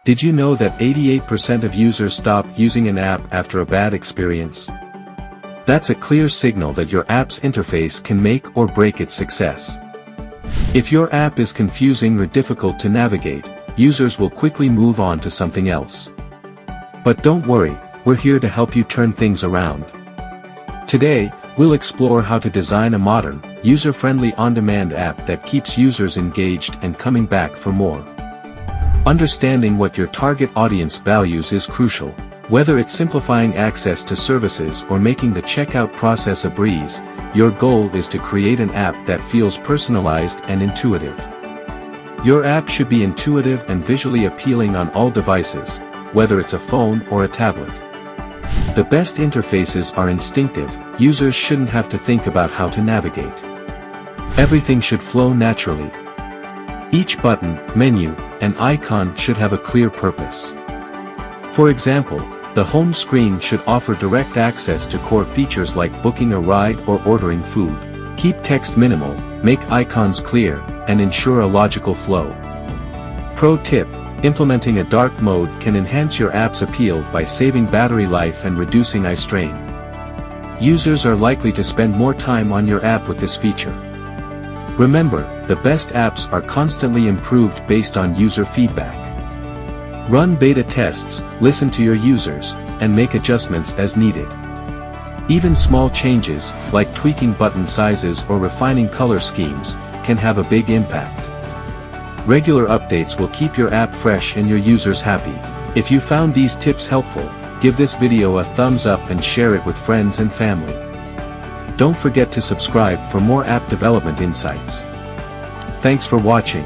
Did you know that 88% of users stop using an app after a bad experience? That's a clear signal that your app's interface can make or break its success. If your app is confusing or difficult to navigate, users will quickly move on to something else. But don't worry, we're here to help you turn things around. Today, we'll explore how to design a modern, user-friendly on-demand app that keeps users engaged and coming back for more. Understanding what your target audience values is crucial. Whether it's simplifying access to services or making the checkout process a breeze, your goal is to create an app that feels personalized and intuitive. Your app should be intuitive and visually appealing on all devices, whether it's a phone or a tablet. The best interfaces are instinctive. Users shouldn't have to think about how to navigate. Everything should flow naturally. Each button, menu, and icon should have a clear purpose. For example, the home screen should offer direct access to core features like booking a ride or ordering food. Keep text minimal, make icons clear, and ensure a logical flow. Pro tip: implementing a dark mode can enhance your app's appeal by saving battery life and reducing eye strain. Users are likely to spend more time on your app with this feature. Remember, the best apps are constantly improved based on user feedback. Run beta tests, listen to your users, and make adjustments as needed. Even small changes, like tweaking button sizes or refining color schemes, can have a big impact. Regular updates will keep your app fresh and your users happy. If you found these tips helpful, give this video a thumbs up and share it with friends and family. Don't forget to subscribe for more app development insights. Thanks for watching.